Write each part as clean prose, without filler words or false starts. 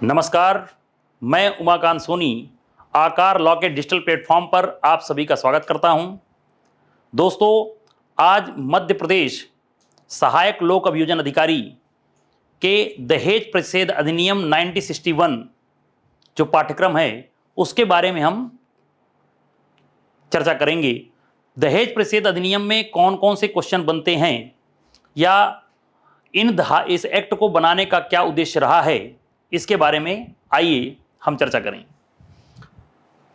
नमस्कार, मैं उमाकांत सोनी आकार लॉ के डिजिटल प्लेटफॉर्म पर आप सभी का स्वागत करता हूं। दोस्तों, आज मध्य प्रदेश सहायक लोक अभियोजन अधिकारी के दहेज प्रतिषेध अधिनियम 1961 जो पाठ्यक्रम है उसके बारे में हम चर्चा करेंगे। दहेज प्रतिषेध अधिनियम में कौन कौन से क्वेश्चन बनते हैं या इस एक्ट को बनाने का क्या उद्देश्य रहा है, इसके बारे में आइए हम चर्चा करें।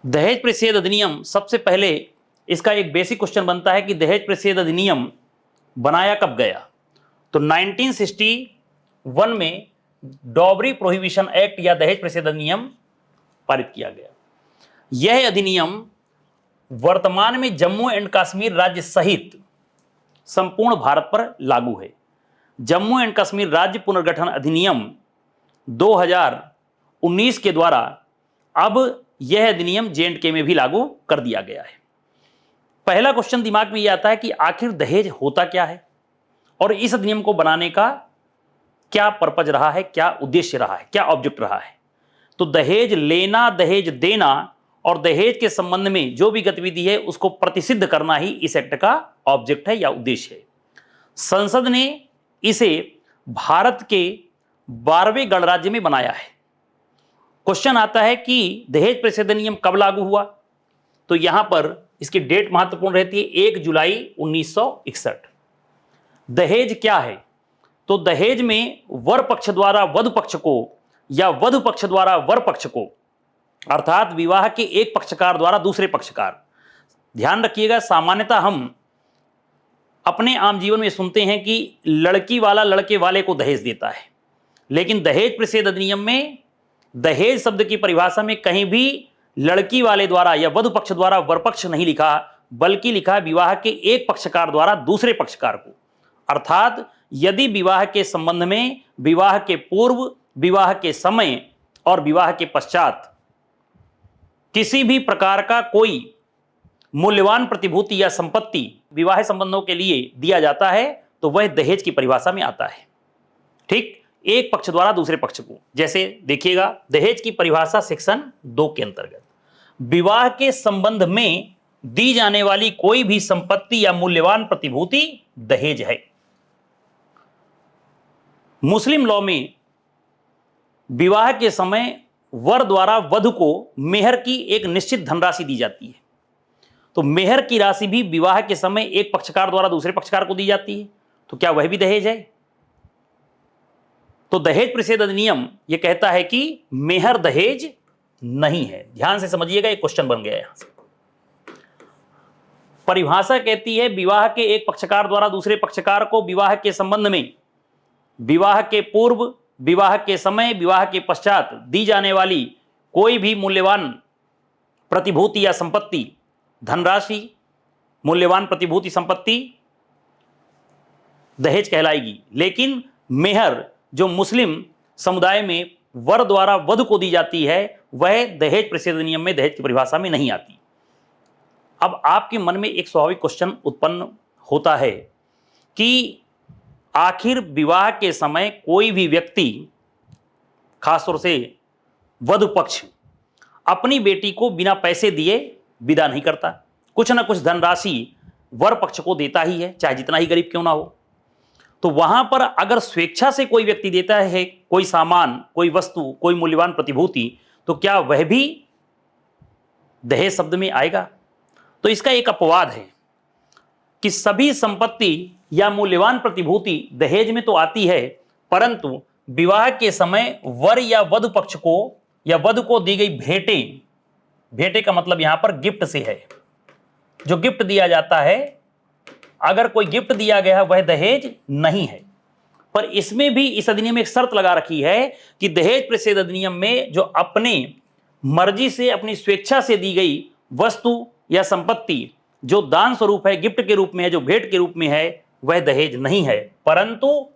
दहेज प्रतिषेध अधिनियम, सबसे पहले इसका एक बेसिक क्वेश्चन बनता है कि दहेज प्रतिषेध अधिनियम बनाया कब गया। तो 1961 में डॉवरी प्रोहिबिशन एक्ट या दहेज प्रतिषेध अधिनियम पारित किया गया। यह अधिनियम वर्तमान में जम्मू एंड कश्मीर राज्य सहित संपूर्ण भारत पर लागू है। जम्मू एंड कश्मीर राज्य पुनर्गठन अधिनियम 2019 के द्वारा अब यह अधिनियम J&K में भी लागू कर दिया गया है। पहला क्वेश्चन दिमाग में यह आता है कि आखिर दहेज होता क्या है और इस अधिनियम को बनाने का क्या पर्पज रहा है, क्या उद्देश्य रहा है, क्या ऑब्जेक्ट रहा है। तो दहेज लेना, दहेज देना और दहेज के संबंध में जो भी गतिविधि है उसको प्रतिसिद्ध करना ही इस एक्ट का ऑब्जेक्ट है या उद्देश्य है। संसद ने इसे भारत के 12वें गणराज्य में बनाया है। क्वेश्चन आता है कि दहेज प्रतिषेध अधिनियम कब लागू हुआ, तो यहां पर इसकी डेट महत्वपूर्ण रहती है 1 जुलाई 1961। दहेज क्या है, तो दहेज में वर पक्ष द्वारा वधु पक्ष को या वधु पक्ष द्वारा वर पक्ष को, अर्थात विवाह के एक पक्षकार द्वारा दूसरे पक्षकार। ध्यान रखिएगा, सामान्यतः हम अपने आम जीवन में सुनते हैं कि लड़की वाला लड़के वाले को दहेज देता है, लेकिन दहेज प्रतिषेध अधिनियम में दहेज शब्द की परिभाषा में कहीं भी लड़की वाले द्वारा या वधु पक्ष द्वारा वर पक्ष नहीं लिखा, बल्कि लिखा विवाह के एक पक्षकार द्वारा दूसरे पक्षकार को। अर्थात यदि विवाह के संबंध में विवाह के पूर्व, विवाह के समय और विवाह के पश्चात किसी भी प्रकार का कोई मूल्यवान प्रतिभूति या संपत्ति विवाह संबंधों के लिए दिया जाता है तो वह दहेज की परिभाषा में आता है। ठीक, एक पक्ष द्वारा दूसरे पक्ष को। जैसे देखिएगा, दहेज की परिभाषा सेक्शन 2 के अंतर्गत विवाह के संबंध में दी जाने वाली कोई भी संपत्ति या मूल्यवान प्रतिभूति दहेज है। मुस्लिम लॉ में विवाह के समय वर द्वारा वधु को मेहर की एक निश्चित धनराशि दी जाती है। तो मेहर की राशि भी विवाह के समय एक पक्षकार द्वारा दूसरे पक्षकार को दी जाती है, तो क्या वह भी दहेज है? तो दहेज प्रतिषेध अधिनियम यह कहता है कि मेहर दहेज नहीं है। ध्यान से समझिएगा, एक क्वेश्चन बन गया यहां से। परिभाषा कहती है विवाह के एक पक्षकार द्वारा दूसरे पक्षकार को विवाह के संबंध में विवाह के पूर्व, विवाह के समय, विवाह के पश्चात दी जाने वाली कोई भी मूल्यवान प्रतिभूति या संपत्ति, धनराशि, मूल्यवान प्रतिभूति, संपत्ति दहेज कहलाएगी। लेकिन मेहर जो मुस्लिम समुदाय में वर द्वारा वधु को दी जाती है वह दहेज प्रतिषेध अधिनियम में दहेज की परिभाषा में नहीं आती। अब आपके मन में एक स्वाभाविक क्वेश्चन उत्पन्न होता है कि आखिर विवाह के समय कोई भी व्यक्ति, खासतौर से वधु पक्ष, अपनी बेटी को बिना पैसे दिए विदा नहीं करता, कुछ ना कुछ धनराशि वर पक्ष को देता ही है, चाहे जितना ही गरीब क्यों ना हो। तो वहां पर अगर स्वेच्छा से कोई व्यक्ति देता है कोई सामान, कोई वस्तु, कोई मूल्यवान प्रतिभूति, तो क्या वह भी दहेज शब्द में आएगा? तो इसका एक अपवाद है कि सभी संपत्ति या मूल्यवान प्रतिभूति दहेज में तो आती है, परंतु विवाह के समय वर या वधु पक्ष को या वधु को दी गई भेंटें, भेंटे का मतलब यहां पर गिफ्ट से है, जो गिफ्ट दिया जाता है, अगर कोई गिफ्ट दिया गया वह दहेज नहीं है। पर इसमें भी इस अधिनियम में एक शर्त लगा रखी है कि दहेज प्रतिषेध अधिनियम में जो अपने मर्जी से, अपनी स्वेच्छा से दी गई वस्तु या संपत्ति जो दान स्वरूप है, गिफ्ट के रूप में है, जो भेंट के रूप में है, वह दहेज नहीं है, परंतु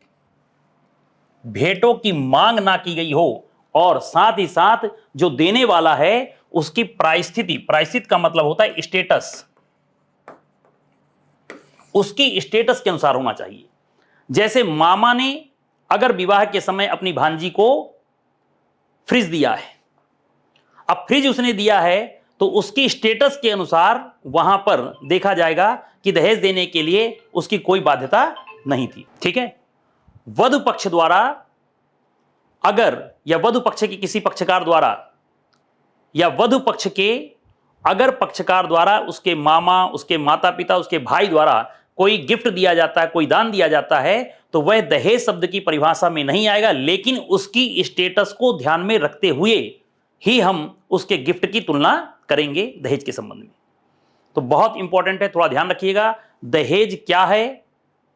भेंटों की मांग ना की गई हो और साथ ही साथ जो देने वाला है उसकी परिस्थिति, परिस्थिति का मतलब होता है स्टेटस, उसकी स्टेटस के अनुसार होना चाहिए। जैसे मामा ने अगर विवाह के समय अपनी भांजी को फ्रिज दिया है। अब फ्रिज उसने दिया है तो उसकी स्टेटस के अनुसार वहां पर देखा जाएगा कि दहेज देने के लिए उसकी कोई बाध्यता नहीं थी। ठीक है, वधु पक्ष द्वारा अगर, या वधु पक्ष के किसी पक्षकार द्वारा, या वधु पक्ष के अगर पक्षकार द्वारा उसके मामा, उसके माता पिता, उसके भाई द्वारा कोई गिफ्ट दिया जाता है, कोई दान दिया जाता है, तो वह दहेज शब्द की परिभाषा में नहीं आएगा, लेकिन उसकी स्टेटस को ध्यान में रखते हुए ही हम उसके गिफ्ट की तुलना करेंगे दहेज के संबंध में। तो बहुत इंपॉर्टेंट है, थोड़ा ध्यान रखिएगा। दहेज क्या है?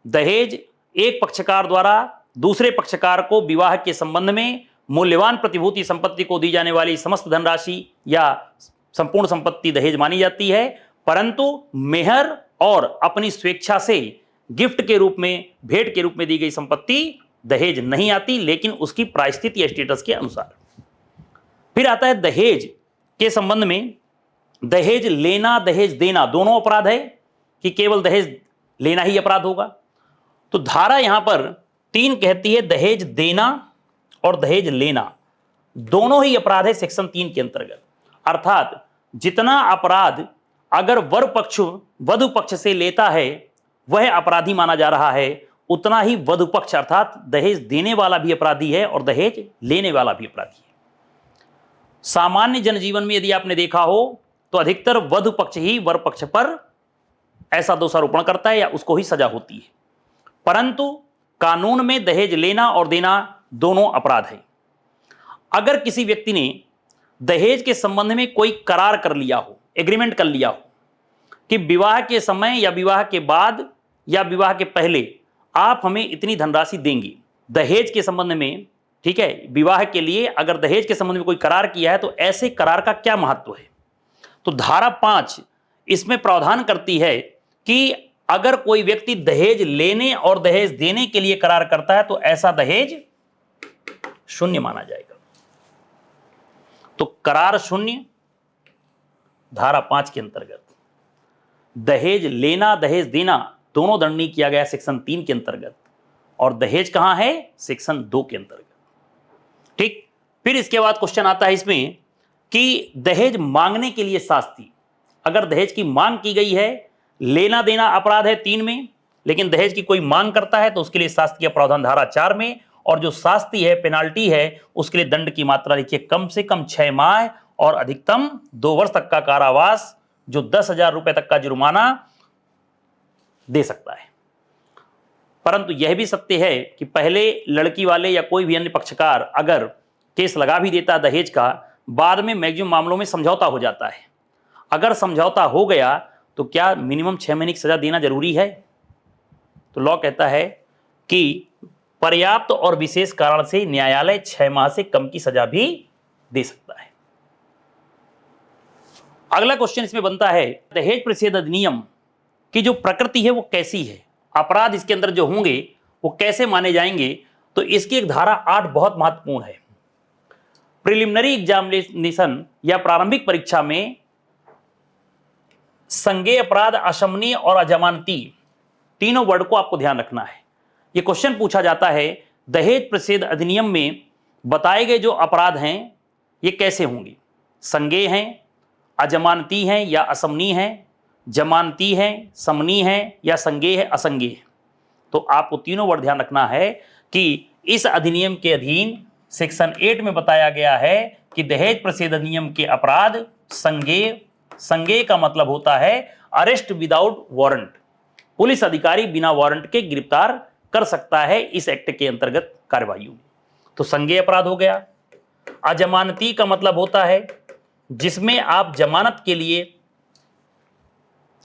दहेज एक पक्षकार द्वारा दूसरे पक्षकार को विवाह के संबंध में मूल्यवान प्रतिभूति संपत्ति को दी जाने वाली समस्त धनराशि या संपूर्ण संपत्ति दहेज मानी जाती है, परंतु मेहर और अपनी स्वेच्छा से गिफ्ट के रूप में, भेंट के रूप में दी गई संपत्ति दहेज नहीं आती, लेकिन उसकी परिस्थिति या स्टेटस के अनुसार। फिर आता है दहेज के संबंध में, दहेज लेना, दहेज देना दोनों अपराध है कि केवल दहेज लेना ही अपराध होगा? तो धारा यहां पर 3 कहती है दहेज देना और दहेज लेना दोनों ही अपराध है सेक्शन 3 के अंतर्गत। अर्थात जितना अपराध अगर वर पक्ष वधु पक्ष से लेता है वह अपराधी माना जा रहा है, उतना ही वधु पक्ष अर्थात दहेज देने वाला भी अपराधी है और दहेज लेने वाला भी अपराधी है। सामान्य जनजीवन में यदि आपने देखा हो तो अधिकतर वधु पक्ष ही वर पक्ष पर ऐसा दोषारोपण करता है या उसको ही सजा होती है, परंतु कानून में दहेज लेना और देना दोनों अपराध है। अगर किसी व्यक्ति ने दहेज के संबंध में कोई करार कर लिया हो, एग्रीमेंट कर लिया हो कि विवाह के समय या विवाह के बाद या विवाह के पहले आप हमें इतनी धनराशि देंगे दहेज के संबंध में, ठीक है, विवाह के लिए अगर दहेज के संबंध में कोई करार किया है तो ऐसे करार का क्या महत्व है? तो धारा 5 इसमें प्रावधान करती है कि अगर कोई व्यक्ति दहेज लेने और दहेज देने के लिए करार करता है तो ऐसा दहेज शून्य माना जाएगा। तो करार शून्य धारा 5 के अंतर्गत, दहेज लेना दहेज देना दोनों दंडनीय किया गया सेक्शन 3 के अंतर्गत, और दहेज कहां है? सेक्शन 2 के अंतर्गत। ठीक, फिर इसके बाद क्वेश्चन आता है इसमें कि दहेज मांगने के लिए शास्ति, अगर दहेज की मांग की गई है, लेना देना अपराध है 3 में, लेकिन दहेज की कोई मांग करता है तो उसके लिए शास्ति का प्रावधान धारा 4 में, और जो शास्ति है, पेनाल्टी है, उसके लिए दंड की मात्रा लिखिए कम से कम 6 माह और अधिकतम 2 वर्ष तक का कारावास, जो 10,000 रुपए तक का जुर्माना दे सकता है। परंतु यह भी सत्य है कि पहले लड़की वाले या कोई भी अन्य पक्षकार अगर केस लगा भी देता दहेज का, बाद में मैक्सिमम मामलों में समझौता हो जाता है। अगर समझौता हो गया तो क्या मिनिमम 6 महीने की सजा देना जरूरी है? तो लॉ कहता है कि पर्याप्त और विशेष कारण से न्यायालय 6 माह से कम की सजा भी दे सकता है। अगला क्वेश्चन इसमें बनता है, दहेज प्रतिषेध अधिनियम की जो प्रकृति है वो कैसी है, अपराध इसके अंदर जो होंगे वो कैसे माने जाएंगे? तो इसकी एक धारा 8 बहुत महत्वपूर्ण है। प्रिलिमिनरी एग्जामिनेशन या प्रारंभिक परीक्षा में संज्ञेय अपराध, अशमनीय और अजमानती तीनों वर्ड को आपको ध्यान रखना है। यह क्वेश्चन पूछा जाता है दहेज प्रतिषेध अधिनियम में बताए गए जो अपराध हैं ये कैसे होंगे? संज्ञेय हैं, अजमानती हैं या असमनीय हैं, जमानती हैं, समनीय हैं या संज्ञेय है, असंज्ञेय है। तो आपको तीनों वर्ड ध्यान रखना है कि इस अधिनियम के अधीन सेक्शन 8 में बताया गया है कि दहेज प्रतिषेध अधिनियम के अपराध संज्ञेय, संज्ञेय का मतलब होता है अरेस्ट विदाउट वारंट, पुलिस अधिकारी बिना वारंट के गिरफ्तार कर सकता है इस एक्ट के अंतर्गत कार्यवाही में। तो संज्ञेय अपराध हो गया। अजमानती का मतलब होता है जिसमें आप जमानत के लिए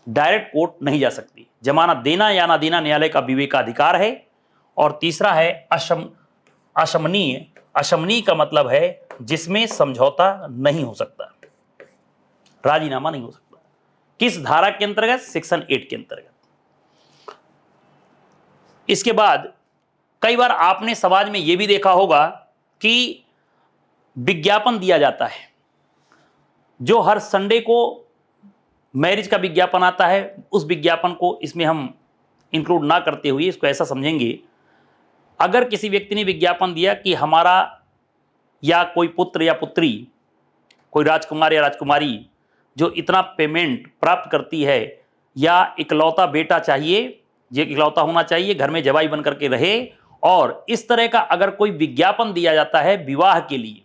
डायरेक्ट कोर्ट नहीं जा सकती, जमानत देना या ना देना न्यायालय का विवेकाधिकार है। और तीसरा है अशमनीय, अशमनीय का मतलब है जिसमें समझौता नहीं हो सकता, राजीनामा नहीं हो सकता। किस धारा के अंतर्गत? सेक्शन 8 के अंतर्गत। इसके बाद कई बार आपने समाज में यह भी देखा होगा कि विज्ञापन दिया जाता है, जो हर संडे को मैरिज का विज्ञापन आता है, उस विज्ञापन को इसमें हम इंक्लूड ना करते हुए इसको ऐसा समझेंगे, अगर किसी व्यक्ति ने विज्ञापन दिया कि हमारा या कोई पुत्र या पुत्री, कोई राजकुमार या राजकुमारी जो इतना पेमेंट प्राप्त करती है, या इकलौता बेटा चाहिए, जो इकलौता होना चाहिए, घर में जवाई बन करके रहे, और इस तरह का अगर कोई विज्ञापन दिया जाता है विवाह के लिए,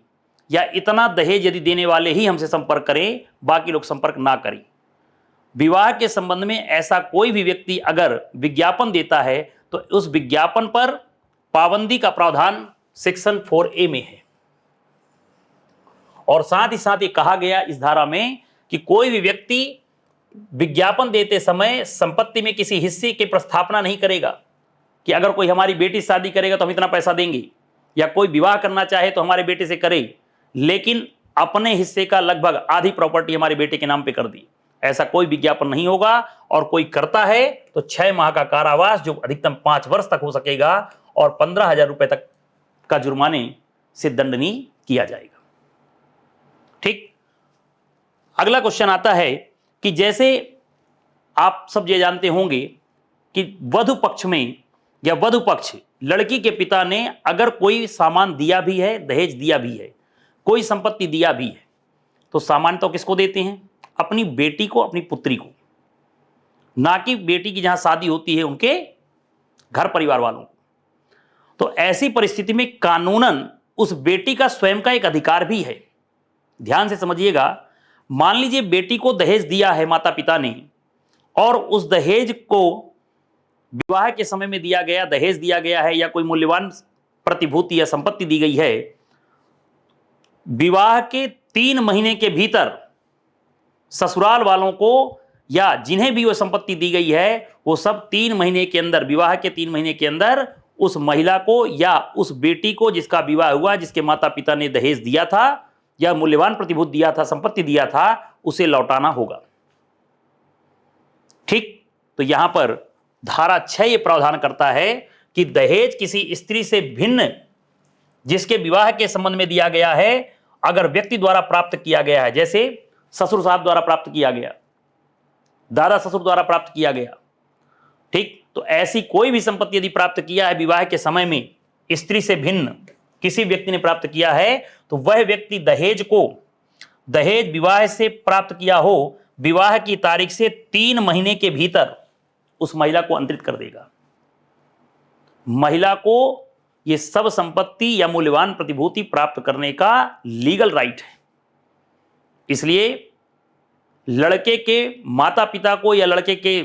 या इतना दहेज यदि देने वाले ही हमसे संपर्क करें, बाकी लोग संपर्क ना करें। विवाह के संबंध में ऐसा कोई भी व्यक्ति अगर विज्ञापन देता है तो उस विज्ञापन पर पाबंदी का प्रावधान सेक्शन 4A में है। और साथ ही साथ ये कहा गया इस धारा में कि कोई भी व्यक्ति विज्ञापन देते समय संपत्ति में किसी हिस्से की प्रस्थापना नहीं करेगा, कि अगर कोई हमारी बेटी शादी करेगा तो हम इतना पैसा देंगे, या कोई विवाह करना चाहे तो हमारे बेटे से करे, लेकिन अपने हिस्से का लगभग आधी प्रॉपर्टी हमारे बेटे के नाम पे कर दी। ऐसा कोई विज्ञापन नहीं होगा, और कोई करता है तो 6 माह का कारावास जो अधिकतम 5 वर्ष तक हो सकेगा, और 15,000 रुपए तक का जुर्माने से दंडनीय किया जाएगा। ठीक। अगला क्वेश्चन आता है कि जैसे आप सब ये जानते होंगे कि वधु पक्ष में या वधु पक्ष लड़की के पिता ने अगर कोई सामान दिया भी है, दहेज दिया भी है, कोई संपत्ति दिया भी है, तो सामान तो किसको देते हैं? अपनी बेटी को, अपनी पुत्री को, ना कि बेटी की जहां शादी होती है उनके घर परिवार वालों को। तो ऐसी परिस्थिति में कानूनन उस बेटी का स्वयं का एक अधिकार भी है। ध्यान से समझिएगा, मान लीजिए बेटी को दहेज दिया है माता पिता ने, और उस दहेज को विवाह के समय में दिया गया, दहेज दिया गया है, या कोई मूल्यवान प्रतिभूति या संपत्ति दी गई है, विवाह के 3 महीने के भीतर ससुराल वालों को या जिन्हें भी वो संपत्ति दी गई है, वो सब 3 महीने के अंदर, विवाह के 3 महीने के अंदर उस महिला को या उस बेटी को जिसका विवाह हुआ, जिसके माता पिता ने दहेज दिया था या मूल्यवान प्रतिभूति दिया था, संपत्ति दिया था, उसे लौटाना होगा। ठीक। तो यहां पर धारा 6 ये प्रावधान करता है कि दहेज किसी स्त्री से भिन्न जिसके विवाह के संबंध में दिया गया है, अगर व्यक्ति द्वारा प्राप्त किया गया है, जैसे ससुर साहब द्वारा प्राप्त किया गया, दादा ससुर द्वारा प्राप्त किया गया, ठीक, तो ऐसी कोई भी संपत्ति यदि प्राप्त किया है विवाह के समय में, स्त्री से भिन्न किसी व्यक्ति ने प्राप्त किया है, तो वह व्यक्ति दहेज विवाह से प्राप्त किया हो, विवाह की तारीख से 3 महीने के भीतर उस महिला को अंतरित कर देगा। महिला को यह सब संपत्ति या मूल्यवान प्रतिभूति प्राप्त करने का लीगल राइट है। इसलिए लड़के के माता पिता को या लड़के के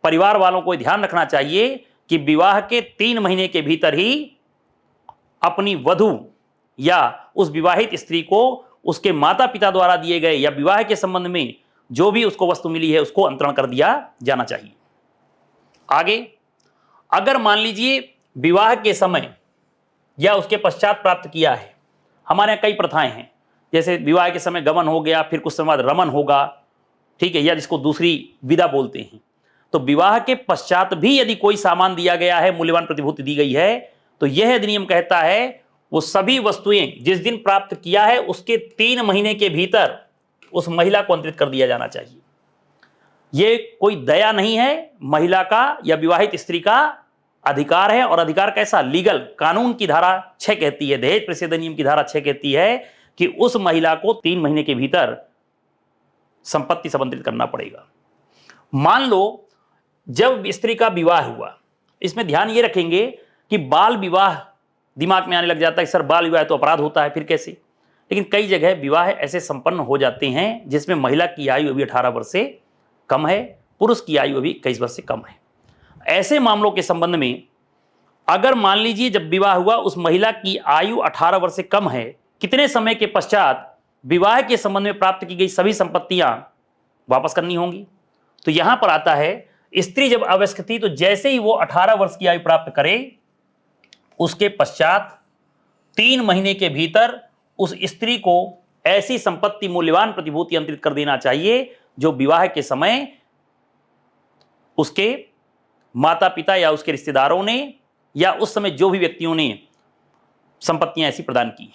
परिवार वालों को ध्यान रखना चाहिए कि विवाह के 3 महीने के भीतर ही अपनी वधु या उस विवाहित स्त्री को उसके माता पिता द्वारा दिए गए या विवाह के संबंध में जो भी उसको वस्तु मिली है उसको अंतरण कर दिया जाना चाहिए। आगे, अगर मान लीजिए विवाह के समय या उसके पश्चात प्राप्त किया है, हमारे यहाँ कई प्रथाएं हैं, जैसे विवाह के समय गमन हो गया, फिर कुछ समय बाद रमन होगा, ठीक है, या जिसको दूसरी विदा बोलते हैं। तो विवाह के पश्चात भी यदि कोई सामान दिया गया है, मूल्यवान प्रतिभूति दी गई है, तो यह अधिनियम कहता है वो सभी वस्तुएं जिस दिन प्राप्त किया है उसके 3 महीने के भीतर उस महिला को अंतरित कर दिया जाना चाहिए। यह कोई दया नहीं है, महिला का या विवाहित स्त्री का अधिकार है। और अधिकार कैसा? लीगल। कानून की धारा 6 कहती है, दहेज प्रतिषेध अधिनियम की धारा 6 कहती है कि उस महिला को 3 महीने के भीतर संपत्ति से अंतरित करना पड़ेगा। मान लो जब स्त्री का विवाह हुआ, इसमें ध्यान ये रखेंगे कि बाल विवाह दिमाग में आने लग जाता है, सर बाल विवाह तो अपराध होता है, फिर कैसे? लेकिन कई जगह विवाह ऐसे संपन्न हो जाते हैं जिसमें महिला की आयु अभी 18 वर्ष से कम है, पुरुष की आयु अभी 21 वर्ष से कम है। ऐसे मामलों के संबंध में अगर मान लीजिए जब विवाह हुआ उस महिला की आयु 18 वर्ष से कम है, कितने समय के पश्चात विवाह के संबंध में प्राप्त की गई सभी संपत्तियां वापस करनी होंगी? तो यहां पर आता है, स्त्री जब अवयस्क थी तो जैसे ही वो 18 वर्ष की आयु प्राप्त करे उसके पश्चात 3 महीने के भीतर उस स्त्री को ऐसी संपत्ति, मूल्यवान प्रतिभूति अंतरित कर देना चाहिए जो विवाह के समय उसके माता पिता या उसके रिश्तेदारों ने या उस समय जो भी व्यक्तियों ने संपत्तियां ऐसी प्रदान की,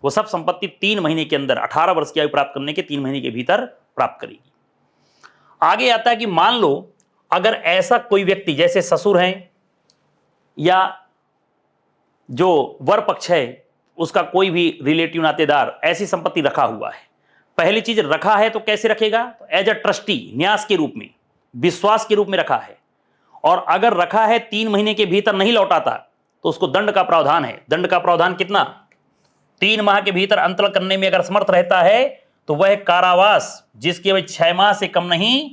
वो सब संपत्ति 3 महीने के अंदर 18 वर्ष की आयु प्राप्त करने के 3 महीने के भीतर प्राप्त करेगी। आगे आता है कि मान लो अगर ऐसा कोई व्यक्ति जैसे ससुर हैं या जो वर पक्ष है उसका कोई भी रिलेटिव नातेदार ऐसी संपत्ति रखा हुआ है, पहली चीज रखा है तो कैसे रखेगा, तो एज अ ट्रस्टी, न्यास के रूप में, विश्वास के रूप में रखा है। और अगर रखा है 3 महीने के भीतर नहीं लौटाता तो उसको दंड का प्रावधान है। दंड का प्रावधान कितना, 3 माह के भीतर अंतरण करने में अगर समर्थ रहता है तो वह कारावास, जिसकी अवधि 6 माह से कम नहीं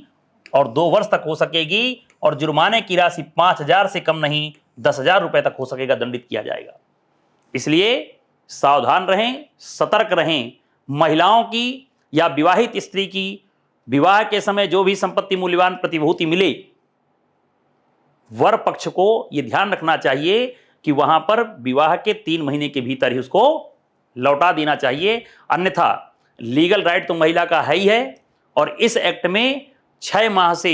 और 2 वर्ष तक हो सकेगी, और जुर्माने की राशि 5,000 से कम नहीं 10,000 रुपए तक हो सकेगा, दंडित किया जाएगा। इसलिए सावधान रहें, सतर्क रहें। महिलाओं की या विवाहित स्त्री की विवाह के समय जो भी संपत्ति मूल्यवान प्रतिभूति मिले, वर पक्ष को यह ध्यान रखना चाहिए कि वहां पर विवाह के 3 महीने के भीतर ही उसको लौटा देना चाहिए, अन्यथा लीगल राइट तो महिला का है ही है, और इस एक्ट में 6 माह से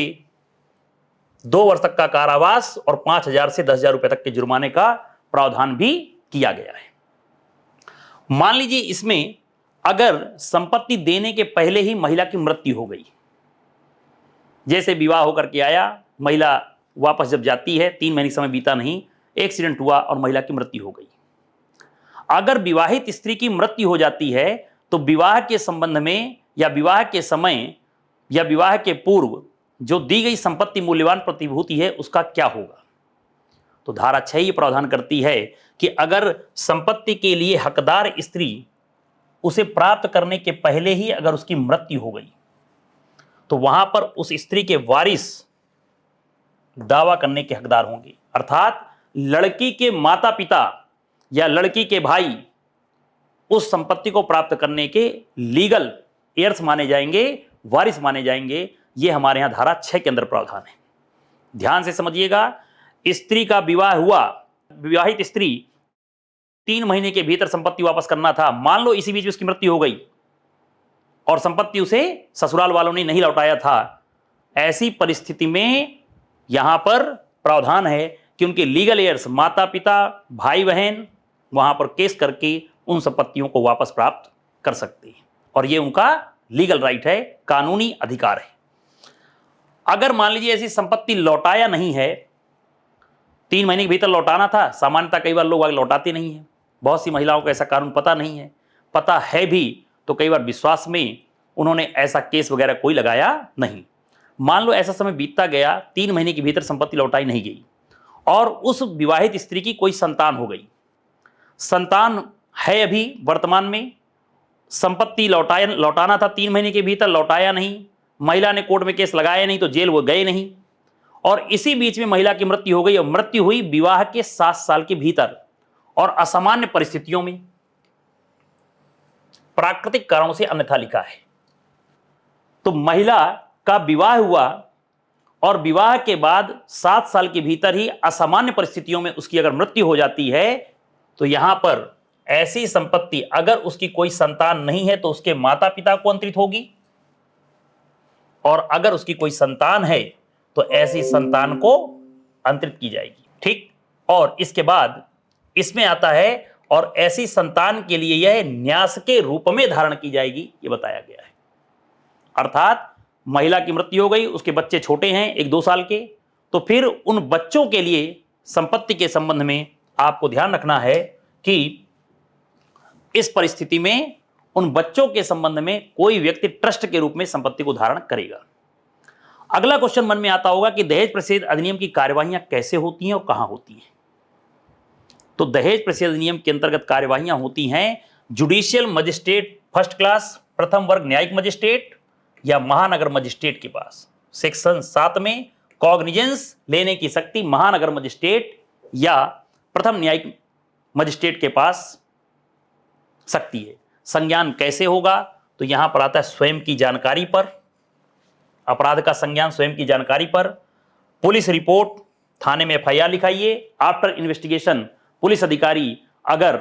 2 वर्ष तक का कारावास और 5,000 से 10,000 रुपए तक के जुर्माने का प्रावधान भी किया गया है। मान लीजिए इसमें अगर संपत्ति देने के पहले ही महिला की मृत्यु हो गई, जैसे विवाह होकर के आया, महिला वापस जब जाती है, 3 महीने समय बीता नहीं, एक्सीडेंट हुआ और महिला की मृत्यु हो गई। अगर विवाहित स्त्री की मृत्यु हो जाती है तो विवाह के संबंध में या विवाह के समय या विवाह के पूर्व जो दी गई संपत्ति मूल्यवान प्रतिभूति है उसका क्या होगा। तो धारा 6 ये प्रावधान करती है कि अगर संपत्ति के लिए हकदार स्त्री उसे प्राप्त करने के पहले ही अगर उसकी मृत्यु हो गई तो वहां पर उस स्त्री के वारिस दावा करने के हकदार होंगे। अर्थात लड़की के माता पिता या लड़की के भाई उस संपत्ति को प्राप्त करने के लीगल एयर्स माने जाएंगे, वारिस माने जाएंगे। यह हमारे यहां धारा 6 के अंदर प्रावधान है। ध्यान से समझिएगा, स्त्री का विवाह हुआ, विवाहित स्त्री 3 महीने के भीतर संपत्ति वापस करना था, मान लो इसी बीच उसकी मृत्यु हो गई और संपत्ति उसे ससुराल वालों ने नहीं लौटाया था, ऐसी परिस्थिति में यहां पर प्रावधान है कि उनके लीगल एयर्स, माता पिता, भाई बहन, वहां पर केस करके उन संपत्तियों को वापस प्राप्त कर सकते हैं, और यह उनका लीगल राइट है, कानूनी अधिकार है। अगर मान लीजिए ऐसी संपत्ति लौटाया नहीं है, 3 महीने के भीतर लौटाना था, सामान्यतः कई बार लोग आगे लौटाते नहीं है, बहुत सी महिलाओं को ऐसा कानून पता नहीं है, पता है भी तो कई बार विश्वास में उन्होंने ऐसा केस वगैरह कोई लगाया नहीं। मान लो ऐसा समय बीतता गया, 3 महीने के भीतर संपत्ति लौटाई नहीं गई और उस विवाहित स्त्री की कोई संतान हो गई, संतान है अभी वर्तमान में, संपत्ति लौटाना था 3 महीने के भीतर, लौटाया नहीं, महिला ने कोर्ट में केस लगाया नहीं तो जेल वो गए नहीं, और इसी बीच में महिला की मृत्यु हो गई, और मृत्यु हुई विवाह के 7 साल के भीतर और असामान्य परिस्थितियों में, प्राकृतिक कारणों से अन्यथा लिखा है। तो महिला का विवाह हुआ और विवाह के बाद 7 साल के भीतर ही असामान्य परिस्थितियों में उसकी अगर मृत्यु हो जाती है तो यहां पर ऐसी संपत्ति अगर उसकी कोई संतान नहीं है तो उसके माता पिता को अंतरित होगी, और अगर उसकी कोई संतान है तो ऐसी संतान को अंतरित की जाएगी। ठीक, और इसके बाद इसमें आता है और ऐसी संतान के लिए यह न्यास के रूप में धारण की जाएगी, यह बताया गया है। अर्थात महिला की मृत्यु हो गई, उसके बच्चे छोटे हैं 1-2 साल के, तो फिर उन बच्चों के लिए संपत्ति के संबंध में आपको ध्यान रखना है कि इस परिस्थिति में उन बच्चों के संबंध में कोई व्यक्ति ट्रस्ट के रूप में संपत्ति को धारण करेगा। अगला क्वेश्चन मन में आता होगा कि दहेज प्रतिषेध अधिनियम की कार्यवाहियां कैसे होती हैं और कहां होती हैं। तो दहेज प्रतिषेध अधिनियम के अंतर्गत कार्यवाहियां होती हैं जुडिशियल मजिस्ट्रेट फर्स्ट क्लास, प्रथम वर्ग न्यायिक मजिस्ट्रेट या महानगर मजिस्ट्रेट के पास। सेक्शन 7 में कॉग्निजेंस लेने की शक्ति महानगर मजिस्ट्रेट या प्रथम न्यायिक मजिस्ट्रेट के पास सकती है। संज्ञान कैसे होगा, तो यहां पर आता है स्वयं की जानकारी पर, अपराध का संज्ञान स्वयं की जानकारी पर, पुलिस रिपोर्ट, थाने में एफआईआर लिखाइए, आफ्टर इन्वेस्टिगेशन पुलिस अधिकारी अगर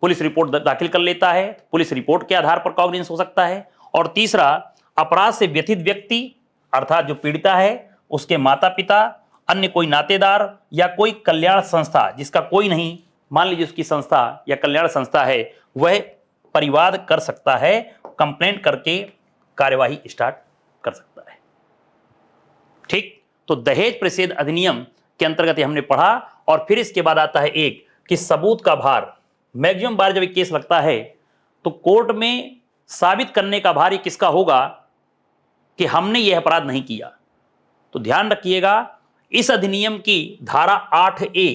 पुलिस रिपोर्ट दाखिल कर लेता है तो पुलिस रिपोर्ट के आधार पर कॉग्निजेंस हो सकता है। और तीसरा, अपराध से व्यथित व्यक्ति अर्थात जो पीड़िता है उसके माता पिता, अन्य कोई नातेदार या कोई कल्याण संस्था जिसका कोई नहीं, मान लीजिए उसकी संस्था या कल्याण संस्था है, वह परिवाद कर सकता है, कंप्लेंट करके कार्यवाही स्टार्ट कर सकता है। ठीक, तो दहेज प्रतिषेध अधिनियम के अंतर्गत हमने पढ़ा। और फिर इसके बाद आता है एक कि सबूत का भार, मैक्सिमम बार जब एक केस लगता है तो कोर्ट में साबित करने का भार ये किसका होगा कि हमने यह अपराध नहीं किया। तो ध्यान रखिएगा, इस अधिनियम की धारा 8A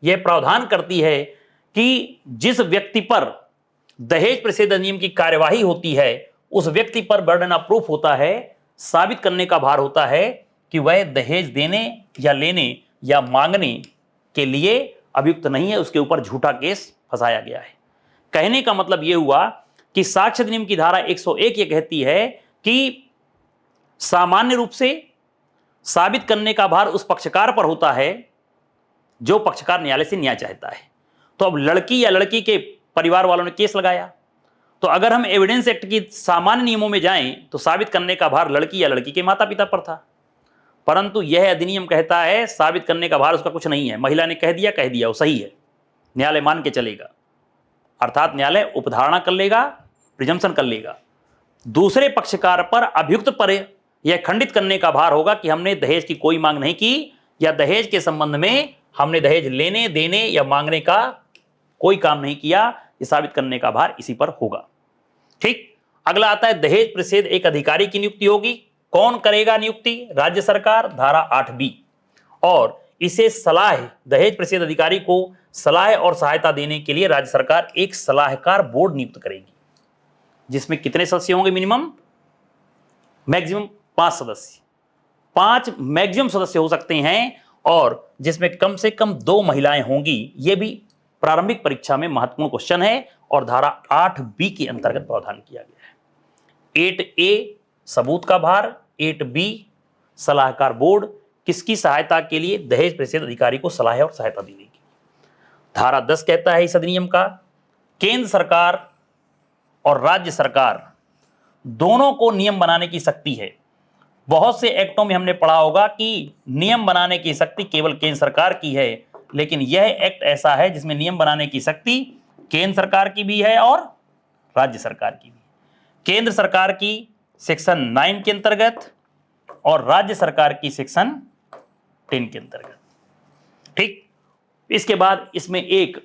यह प्रावधान करती है कि जिस व्यक्ति पर दहेज प्रतिषेध अधिनियम की कार्यवाही होती है उस व्यक्ति पर बर्डन ऑफ प्रूफ होता है, साबित करने का भार होता है कि वह दहेज देने या लेने या मांगने के लिए अभियुक्त नहीं है, उसके ऊपर झूठा केस फंसाया गया है। कहने का मतलब यह हुआ कि साक्ष्य अधिनियम की धारा 101 यह कहती है कि सामान्य रूप से साबित करने का भार उस पक्षकार पर होता है जो पक्षकार न्यायालय से न्याय चाहता है। तो अब लड़की या लड़की के परिवार वालों ने केस लगाया, तो अगर हम एविडेंस एक्ट की सामान्य नियमों में जाएं तो साबित करने का भार लड़की या लड़की के माता पिता पर था, परंतु यह अधिनियम कहता है साबित करने का भार उसका कुछ नहीं है। महिला ने कह दिया वो सही है, न्यायालय मान के चलेगा, अर्थात न्यायालय उपधारणा कर लेगा, प्रिजम्पशन कर लेगा। दूसरे पक्षकार पर अभियुक्त पर यह खंडित करने का भार होगा कि हमने दहेज की कोई मांग नहीं की या दहेज के संबंध में हमने दहेज लेने देने या मांगने का कोई काम नहीं किया, ये साबित करने का भार इसी पर होगा। ठीक, अगला आता है दहेज प्रतिषेध एक अधिकारी की नियुक्ति होगी। कौन करेगा नियुक्ति? राज्य सरकार, धारा 8B। और इसे सलाह, दहेज प्रतिषेध अधिकारी को सलाह और सहायता देने के लिए राज्य सरकार एक सलाहकार बोर्ड नियुक्त करेगी, जिसमें कितने सदस्य होंगे? मिनिमम मैक्सिमम 5 सदस्य, 5 मैक्सिमम सदस्य हो सकते हैं, और जिसमें कम से कम 2 महिलाएं होंगी। यह भी प्रारंभिक परीक्षा में महत्वपूर्ण क्वेश्चन है और धारा 8B के अंतर्गत प्रावधान किया गया है। 8A सबूत का भार, 8B सलाहकार बोर्ड, किसकी सहायता के लिए? दहेज प्रतिषेध अधिकारी को सलाह और सहायता देने की। धारा 10 कहता है इस अधिनियम का, केंद्र सरकार और राज्य सरकार दोनों को नियम बनाने की शक्ति है। बहुत से एक्टों में हमने पढ़ा होगा कि नियम बनाने की शक्ति केवल केंद्र सरकार की है, लेकिन यह एक्ट ऐसा है जिसमें नियम बनाने की शक्ति केंद्र सरकार की भी है और राज्य सरकार की भी। केंद्र सरकार की सेक्शन 9 के अंतर्गत और राज्य सरकार की सेक्शन 10 के अंतर्गत। ठीक, इसके बाद इसमें एक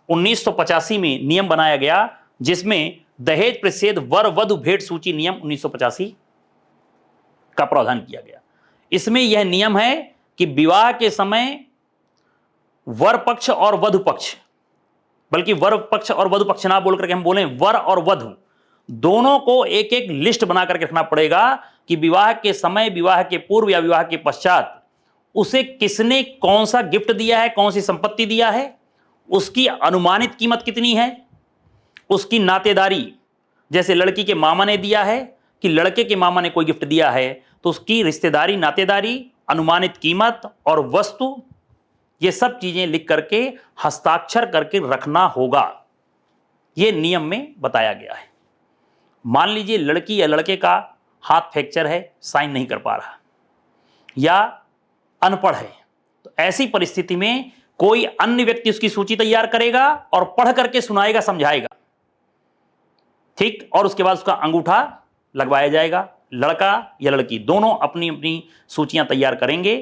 1985 में नियम बनाया गया जिसमें दहेज प्रतिषेध वर वधु भेंट सूची नियम 1985 का प्रावधान किया गया। इसमें यह नियम है कि विवाह के समय वर पक्ष और वधु पक्ष, बल्कि वर पक्ष और वधु पक्ष ना बोल करके हम बोलें वर और वधु, दोनों को एक एक लिस्ट बना करके रखना पड़ेगा कि विवाह के समय, विवाह के पूर्व या विवाह के पश्चात उसे किसने कौन सा गिफ्ट दिया है, कौन सी संपत्ति दिया है, उसकी अनुमानित कीमत कितनी है, उसकी नातेदारी, जैसे लड़की के मामा ने दिया है कि लड़के के मामा ने कोई गिफ्ट दिया है तो उसकी रिश्तेदारी, नातेदारी, अनुमानित कीमत और वस्तु, ये सब चीजें लिख करके हस्ताक्षर करके रखना होगा। ये नियम में बताया गया है। मान लीजिए लड़की या लड़के का हाथ फ्रैक्चर है, साइन नहीं कर पा रहा या अनपढ़ है, तो ऐसी परिस्थिति में कोई अन्य व्यक्ति उसकी सूची तैयार करेगा और पढ़ करके सुनाएगा, समझाएगा। ठीक, और उसके बाद उसका अंगूठा लगवाया जाएगा। लड़का या लड़की दोनों अपनी अपनी सूचियां तैयार करेंगे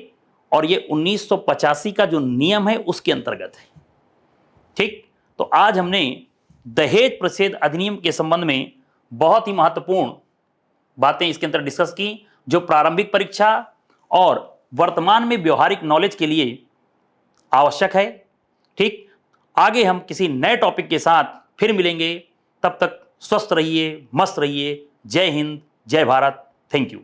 और ये 1985 का जो नियम है उसके अंतर्गत है। ठीक, तो आज हमने दहेज प्रतिषेध अधिनियम के संबंध में बहुत ही महत्वपूर्ण बातें इसके अंदर डिस्कस की, जो प्रारंभिक परीक्षा और वर्तमान में व्यवहारिक नॉलेज के लिए आवश्यक है। ठीक, आगे हम किसी नए टॉपिक के साथ फिर मिलेंगे। तब तक स्वस्थ रहिए, मस्त रहिए। जय हिंद, जय भारत। Thank you.